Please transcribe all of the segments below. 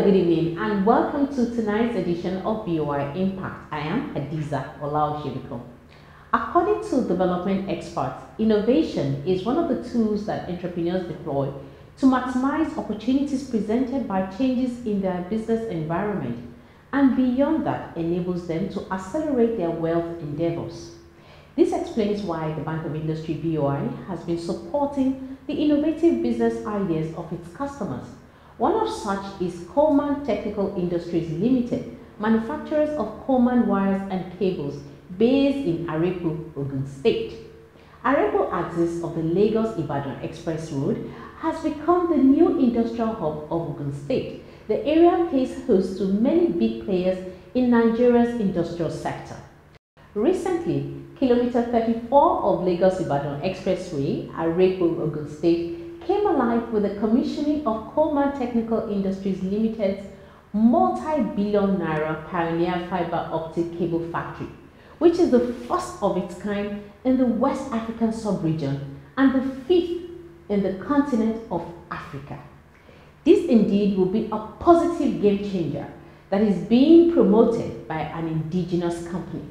good evening and welcome to tonight's edition of BOI Impact. I am Hadiza Olaoshibiko. According to development experts, innovation is one of the tools that entrepreneurs deploy to maximize opportunities presented by changes in their business environment, and beyond that enables them to accelerate their wealth endeavors. This explains why the Bank of Industry BOI has been supporting the innovative business ideas of its customers. One of such is Coleman Technical Industries Limited, manufacturers of Coleman wires and cables based in Arepo, Ogun State. Arepo axis of the Lagos-Ibadan Express Road has become the new industrial hub of Ogun State. The area plays host to many big players in Nigeria's industrial sector. Recently, Kilometer 34 of Lagos-Ibadan Expressway, Arepo, Ogun State, came alive with the commissioning of Coleman Technical Industries Limited's multi-billion naira Pioneer Fibre optic cable factory, which is the first of its kind in the West African sub-region and the fifth in the continent of Africa. This indeed will be a positive game changer that is being promoted by an indigenous company.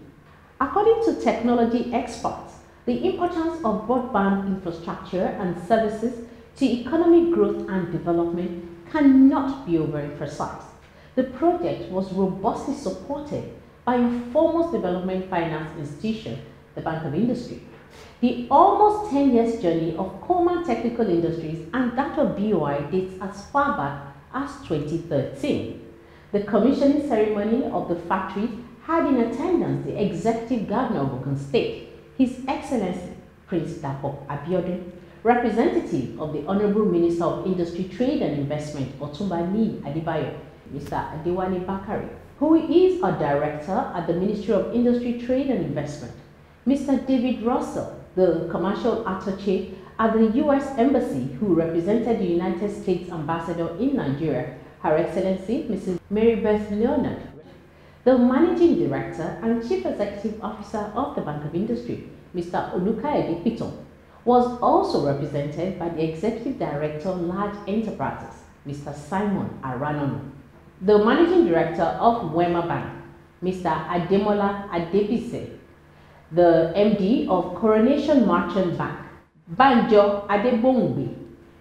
According to technology experts, the importance of broadband infrastructure and services to economic growth and development cannot be overemphasized. The project was robustly supported by a foremost development finance institution, the Bank of Industry. The almost 10 years journey of Coleman Technical Industries and that of BOI dates as far back as 2013. The commissioning ceremony of the factory had in attendance the Executive Governor of Ogun State, His Excellency Prince Dapo Abiodun, representative of the Honorable Minister of Industry, Trade and Investment, Otumba Ni Adibayo, Mr. Adewale Bakari, who is a director at the Ministry of Industry, Trade and Investment, Mr. David Russell, the commercial attaché at the U.S. Embassy, who represented the United States Ambassador in Nigeria, Her Excellency Mrs. Mary Beth Leonard, the Managing Director and Chief Executive Officer of the Bank of Industry, Mr. Olukayode Piton, was also represented by the Executive Director Large Enterprises, Mr. Simon Aranono, the Managing Director of Wema Bank, Mr. Ademola Adebise, the MD of Coronation Merchant Bank, Banjo Adebongbe,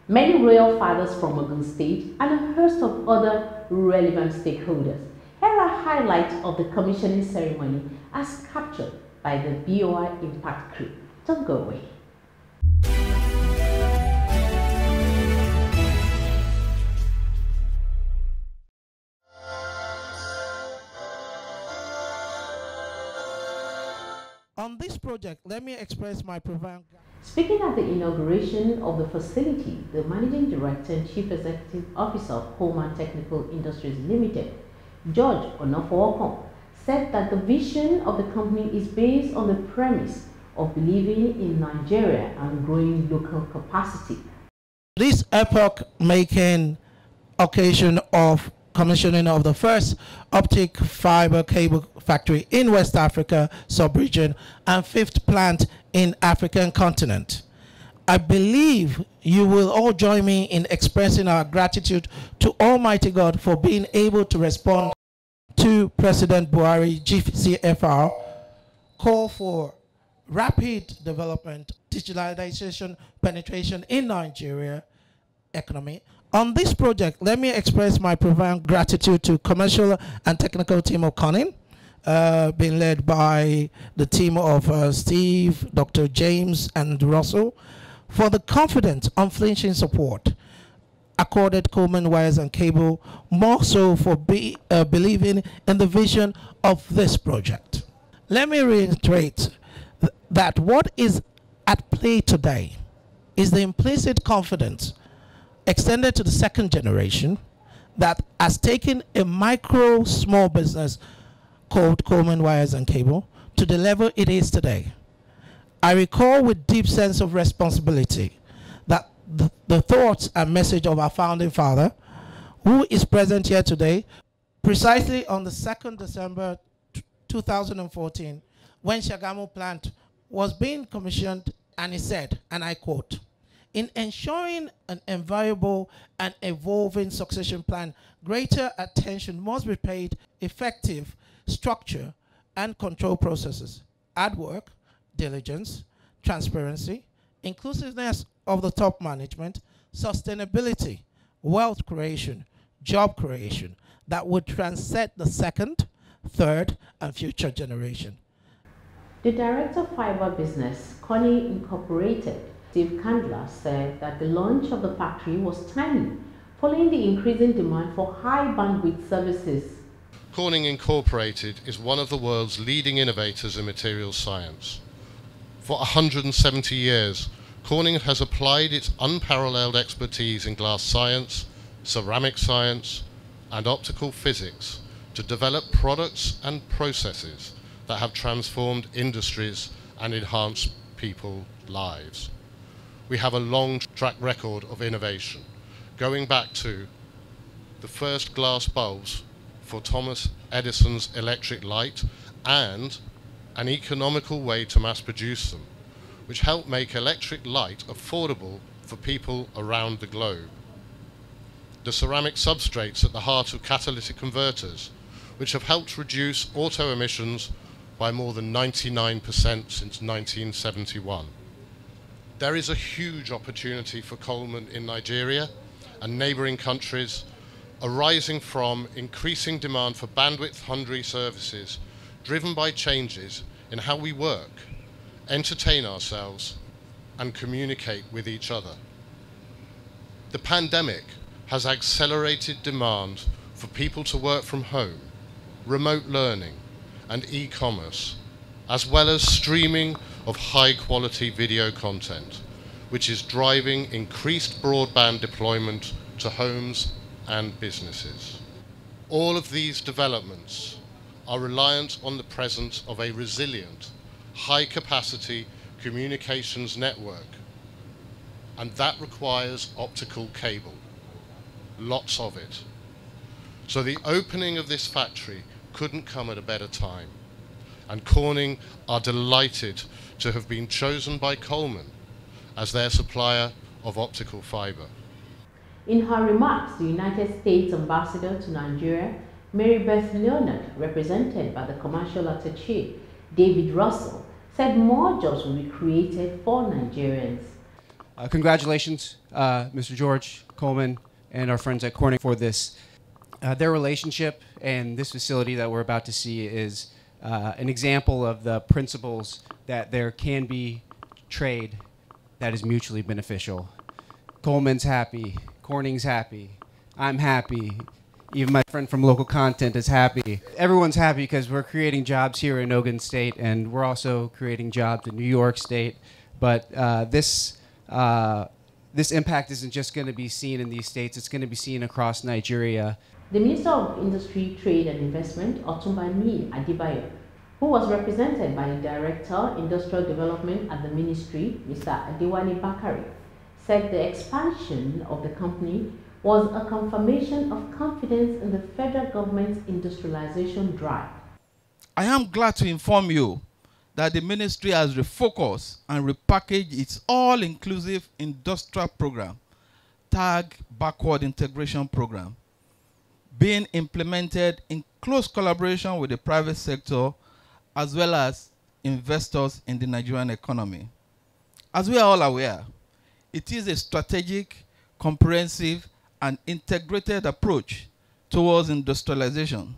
many royal fathers from Ogun State, and a host of other relevant stakeholders. Here are highlights of the commissioning ceremony as captured by the BOI Impact crew. Don't go away. On this project, let me express my profound. Speaking at the inauguration of the facility, the Managing Director and Chief Executive Officer of Coleman Technical Industries Limited, George Onofowokan, said that the vision of the company is based on the premise of believing in Nigeria and growing local capacity. This epoch-making occasion of commissioning of the first optic fiber cable factory in West Africa sub-region and fifth plant in African continent. I believe you will all join me in expressing our gratitude to Almighty God for being able to respond to President Buhari GCFR call for rapid development, digitalization, penetration in Nigeria economy. On this project, let me express my profound gratitude to commercial and technical team of Conin, being led by the team of Steve, Dr. James, and Russell, for the confident, unflinching support accorded Coleman Wires and Cable, more so for believing in the vision of this project. Let me reiterate that what is at play today is the implicit confidence extended to the second generation that has taken a micro small business called Coleman Wires and Cable to the level it is today. I recall with deep sense of responsibility that the thoughts and message of our founding father, who is present here today, precisely on the 2nd December 2014, when Shagamu plant was being commissioned, and he said, and I quote, In ensuring an invaluable and evolving succession plan, greater attention must be paid effective structure and control processes, hard work, diligence, transparency, inclusiveness of the top management, sustainability, wealth creation, job creation that would transcend the second, third, and future generation. The director of Fibre Business, Connie Incorporated, Steve Candler, said that the launch of the factory was timely, following the increasing demand for high bandwidth services. Corning Incorporated is one of the world's leading innovators in materials science. For 170 years, Corning has applied its unparalleled expertise in glass science, ceramic science, and optical physics to develop products and processes that have transformed industries and enhanced people's lives. We have a long track record of innovation, going back to the first glass bulbs for Thomas Edison's electric light and an economical way to mass produce them, which helped make electric light affordable for people around the globe. The ceramic substrates at the heart of catalytic converters, which have helped reduce auto emissions by more than 99% since 1971. There is a huge opportunity for Coleman in Nigeria and neighbouring countries, arising from increasing demand for bandwidth-hungry services driven by changes in how we work, entertain ourselves, and communicate with each other. The pandemic has accelerated demand for people to work from home, remote learning, and e-commerce, as well as streaming of high-quality video content, which is driving increased broadband deployment to homes and businesses. All of these developments are reliant on the presence of a resilient, high-capacity communications network, and that requires optical cable, lots of it. So the opening of this factory couldn't come at a better time, and Corning are delighted to have been chosen by Coleman as their supplier of optical fibre. In her remarks, the United States Ambassador to Nigeria, Mary Beth Leonard, represented by the Commercial Attaché, David Russell, said more jobs will be created for Nigerians. Congratulations, Mr. George Coleman and our friends at Corning for this. Their relationship and this facility that we're about to see is an example of the principles that there can be trade that is mutually beneficial. Coleman's happy, Corning's happy, I'm happy, even my friend from Local Content is happy. Everyone's happy because we're creating jobs here in Ogun State, and we're also creating jobs in New York State. But this impact isn't just going to be seen in these states, it's going to be seen across Nigeria. The Minister of Industry, Trade and Investment, Oyewunmi Adibayo, who was represented by the Director, Industrial Development at the Ministry, Mr. Adewale Bakari, said the expansion of the company was a confirmation of confidence in the federal government's industrialization drive. I am glad to inform you that the ministry has refocused and repackaged its all-inclusive industrial program, TAG Backward Integration Program, being implemented in close collaboration with the private sector as well as investors in the Nigerian economy. As we are all aware, it is a strategic, comprehensive, and integrated approach towards industrialization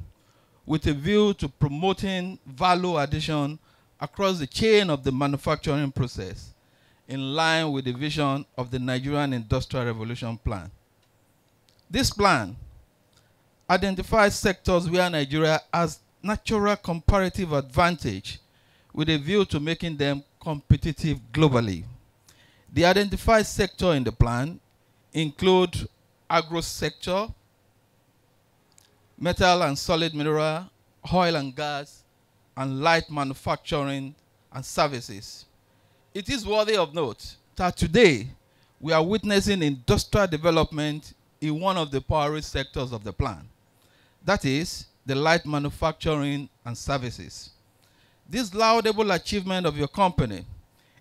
with a view to promoting value addition across the chain of the manufacturing process in line with the vision of the Nigerian Industrial Revolution Plan. This plan identifies sectors where Nigeria has natural comparative advantage with a view to making them competitive globally. The identified sector in the plan include agro sector, metal and solid mineral, oil and gas, and light manufacturing and services. It is worthy of note that today we are witnessing industrial development in one of the priority sectors of the plan. That is the light manufacturing and services. This laudable achievement of your company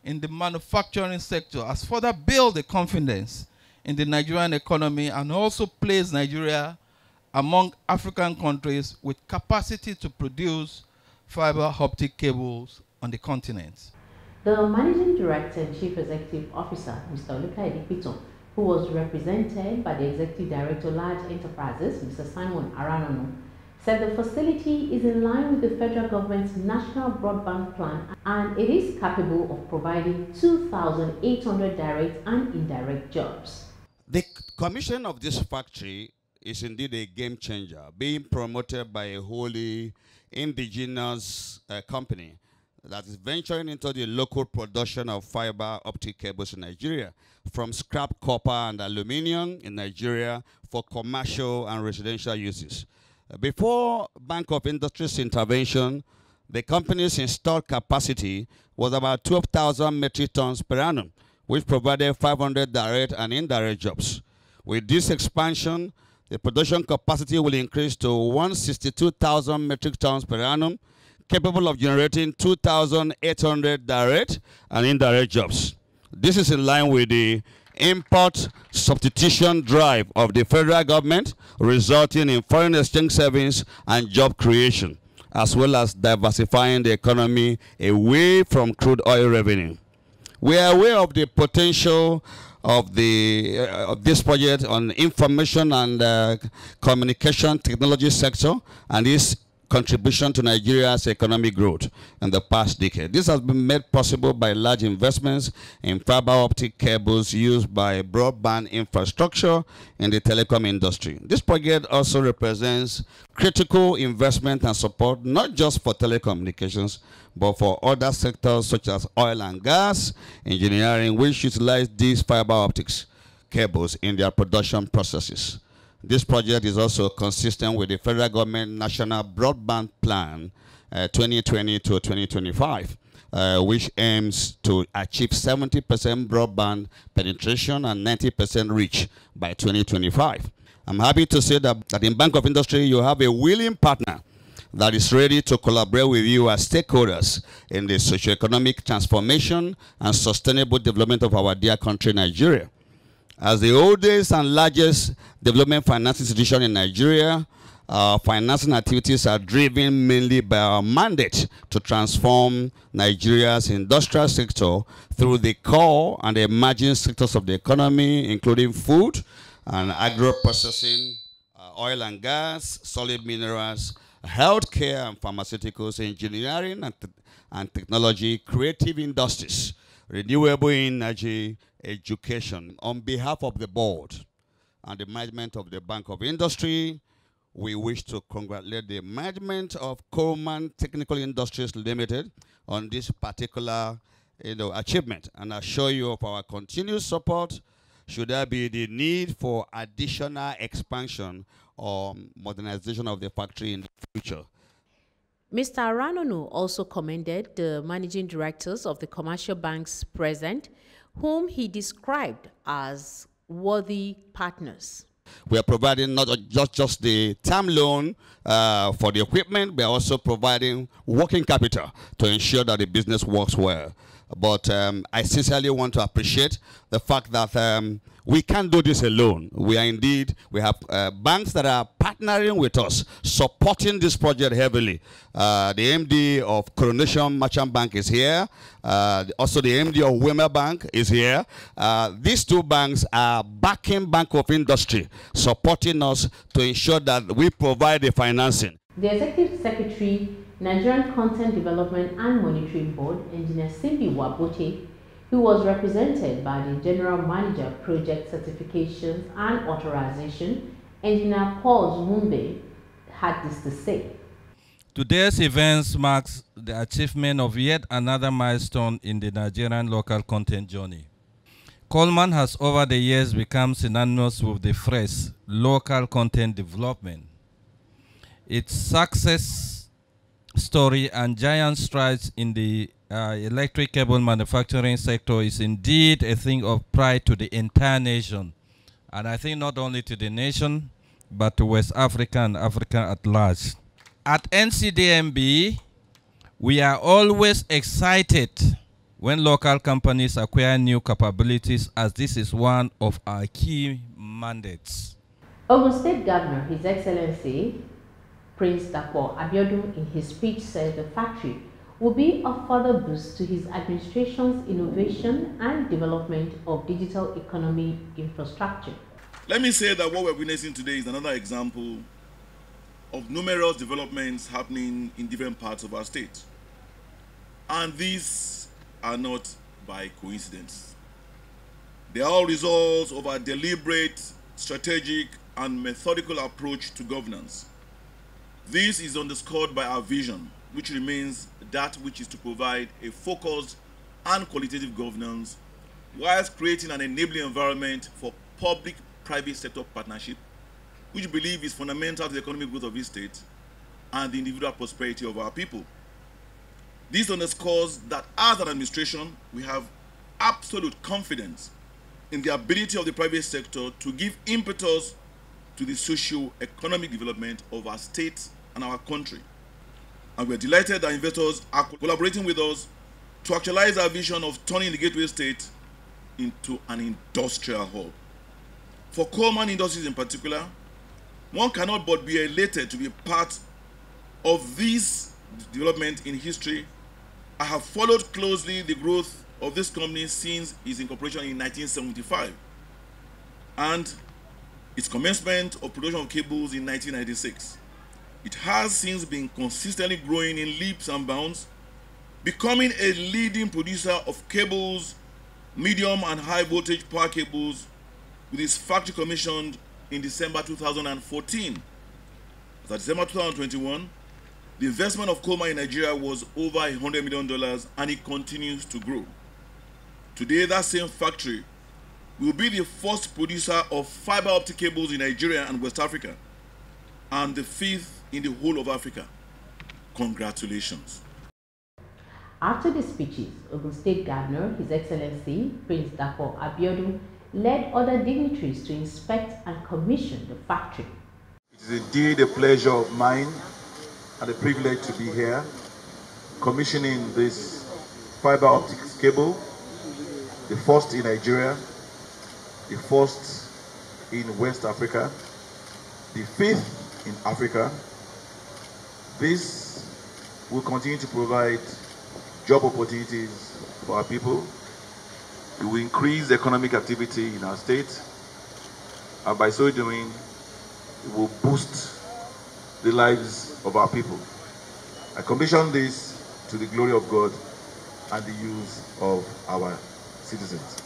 in the manufacturing sector has further built the confidence in the Nigerian economy and also placed Nigeria among African countries with capacity to produce fiber optic cables on the continent. The Managing Director and Chief Executive Officer, Mr. Oluka Edipito, who was represented by the Executive Director Large Enterprises, Mr. Simon Aranono, said the facility is in line with the federal government's National Broadband Plan and it is capable of providing 2,800 direct and indirect jobs. The commission of this factory is indeed a game changer, being promoted by a wholly indigenous company that is venturing into the local production of fiber optic cables in Nigeria, from scrap copper and aluminium in Nigeria for commercial and residential uses. Before Bank of Industry's intervention, the company's installed capacity was about 12,000 metric tons per annum, which provided 500 direct and indirect jobs. With this expansion, the production capacity will increase to 162,000 metric tons per annum, capable of generating 2,800 direct and indirect jobs. This is in line with the import substitution drive of the federal government, resulting in foreign exchange savings and job creation, as well as diversifying the economy away from crude oil revenue. We are aware of the potential of this project on information and communication technology sector and its contribution to Nigeria's economic growth in the past decade. This has been made possible by large investments in fiber optic cables used by broadband infrastructure in the telecom industry. This project also represents critical investment and support not just for telecommunications, but for other sectors such as oil and gas, engineering, which utilize these fiber optics cables in their production processes. This project is also consistent with the federal government National Broadband Plan 2020 to 2025, which aims to achieve 70% broadband penetration and 90% reach by 2025. I'm happy to say that in Bank of Industry, you have a willing partner that is ready to collaborate with you as stakeholders in the socio-economic transformation and sustainable development of our dear country, Nigeria. As the oldest and largest development finance institution in Nigeria, our financing activities are driven mainly by our mandate to transform Nigeria's industrial sector through the core and the emerging sectors of the economy, including food and agro-processing, oil and gas, solid minerals, healthcare and pharmaceuticals, engineering and technology, creative industries, renewable energy, education. On behalf of the board and the management of the Bank of Industry, we wish to congratulate the management of Coleman Technical Industries Limited on this particular achievement and assure you of our continued support should there be the need for additional expansion or modernization of the factory in the future. Mr. Aranono also commended the managing directors of the commercial banks present, whom he described as worthy partners. We are providing not just the term loan for the equipment, we are also providing working capital to ensure that the business works well. But I sincerely want to appreciate the fact that we can't do this alone. We have banks that are partnering with us, supporting this project heavily. The MD of Coronation Merchant Bank is here. Also the MD of Wema Bank is here. These two banks are backing Bank of Industry, supporting us to ensure that we provide the financing. The Executive Secretary, Nigerian Content Development and Monitoring Board, Engineer Simbi Wabote, who was represented by the General Manager, Project Certifications and Authorization, Engineer Paul Zumumbe, had this to say. Today's event marks the achievement of yet another milestone in the Nigerian local content journey. Coleman has over the years become synonymous with the phrase local content development. Its success story and giant strides in the electric cable manufacturing sector is indeed a thing of pride to the entire nation. And I think not only to the nation, but to West Africa and Africa at large. At NCDMB, we are always excited when local companies acquire new capabilities, as this is one of our key mandates. Ogun State Governor, His Excellency Prince Dapo Abiodun, in his speech said the factory will be a further boost to his administration's innovation and development of digital economy infrastructure. Let me say that what we're witnessing today is another example of numerous developments happening in different parts of our state. And these are not by coincidence. They are all results of our deliberate, strategic, and methodical approach to governance. This is underscored by our vision, which remains that which is to provide a focused and qualitative governance whilst creating an enabling environment for public-private sector partnership, which we believe is fundamental to the economic growth of this state and the individual prosperity of our people. This underscores that as an administration, we have absolute confidence in the ability of the private sector to give impetus to the socio-economic development of our state and our country. And we're delighted that investors are collaborating with us to actualize our vision of turning the Gateway State into an industrial hub. For Coleman Industries in particular, one cannot but be elated to be part of this development in history. I have followed closely the growth of this company since its incorporation in 1975 and its commencement of production of cables in 1996. It has since been consistently growing in leaps and bounds, becoming a leading producer of cables, medium and high voltage power cables, with its factory commissioned in December 2014. As of December 2021, the investment of Coleman in Nigeria was over $100 million, and it continues to grow. Today, that same factory will be the first producer of fiber optic cables in Nigeria and West Africa, and the 5th in the whole of Africa. Congratulations. After the speeches, Ogun State Governor, His Excellency Prince Dapo Abiodun, led other dignitaries to inspect and commission the factory. It is indeed a pleasure of mine and a privilege to be here, commissioning this fiber optics cable, the first in Nigeria, the first in West Africa, the 5th in Africa. This will continue to provide job opportunities for our people. It will increase economic activity in our state, and by so doing, it will boost the lives of our people. I commission this to the glory of God and the use of our citizens.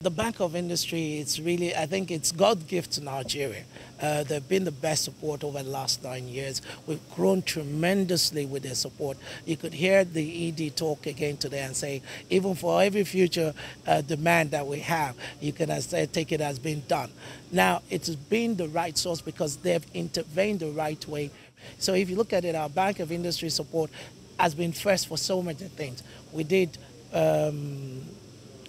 The Bank of Industry, it's really, I think it's God's gift to Nigeria. They've been the best support over the last 9 years. We've grown tremendously with their support. You could hear the ED talk again today and say, even for every future demand that we have, you can take it as being done. Now, it's been the right source because they've intervened the right way. So if you look at it, our Bank of Industry support has been first for so many things. We did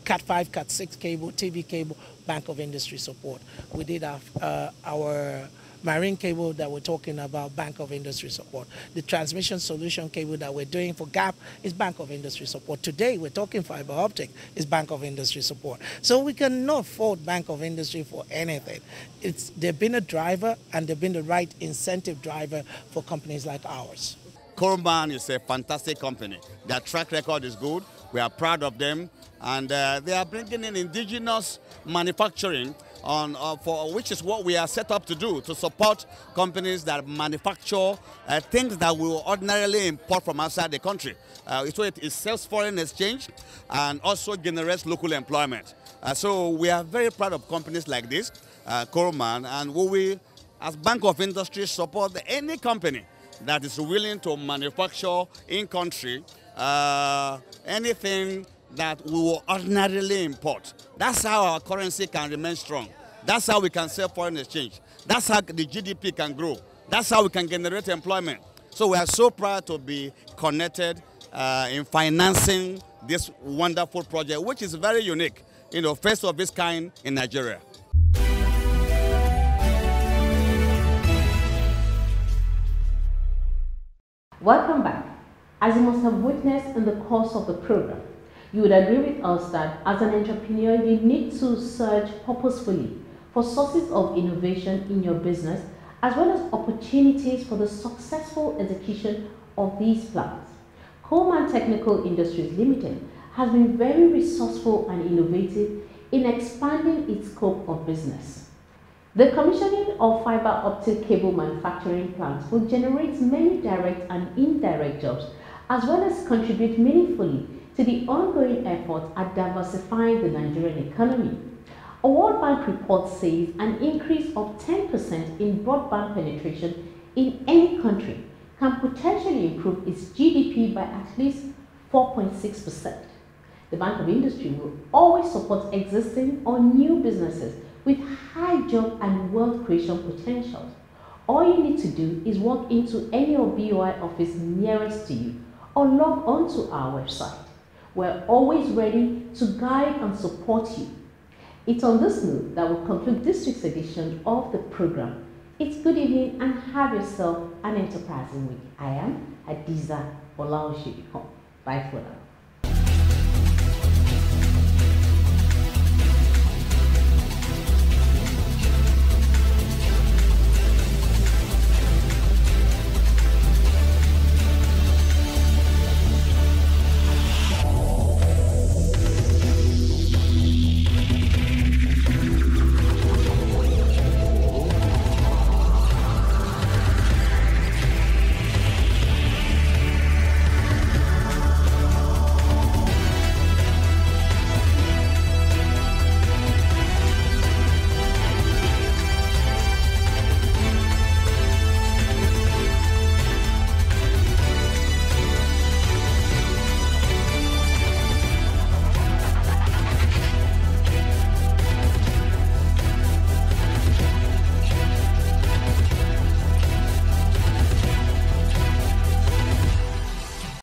Cat 5, Cat 6 cable, TV cable, Bank of Industry support. We did our marine cable that we're talking about, Bank of Industry support. The transmission solution cable that we're doing for GAP is Bank of Industry support. Today, we're talking fiber optic is Bank of Industry support. So we cannot fault Bank of Industry for anything. They've been a driver, and they've been the right incentive driver for companies like ours. Coleman is a fantastic company. Their track record is good. We are proud of them. And they are bringing in indigenous manufacturing for which is what we are set up to do, to support companies that manufacture things that we will ordinarily import from outside the country. So it sells foreign exchange and also generates local employment. So we are very proud of companies like this, Coleman, and we, as Bank of Industry, support any company that is willing to manufacture in country anything that we will ordinarily import. That's how our currency can remain strong. That's how we can sell foreign exchange. That's how the GDP can grow. That's how we can generate employment. So we are so proud to be connected in financing this wonderful project, which is very unique, first of its kind in Nigeria. Welcome back. As you must have witnessed in the course of the program, you would agree with us that as an entrepreneur, you need to search purposefully for sources of innovation in your business, as well as opportunities for the successful execution of these plans. Coleman Technical Industries Limited has been very resourceful and innovative in expanding its scope of business. The commissioning of fiber optic cable manufacturing plants will generate many direct and indirect jobs, as well as contribute meaningfully to the ongoing effort at diversifying the Nigerian economy. A World Bank report says an increase of 10% in broadband penetration in any country can potentially improve its GDP by at least 4.6%. The Bank of Industry will always support existing or new businesses with high job and wealth creation potentials. All you need to do is walk into any of BOI office nearest to you or log on to our website. We're always ready to guide and support you. It's on this note that we'll conclude this week's edition of the program. It's good evening and have yourself an enterprising week. I am Hadiza. Bye for now.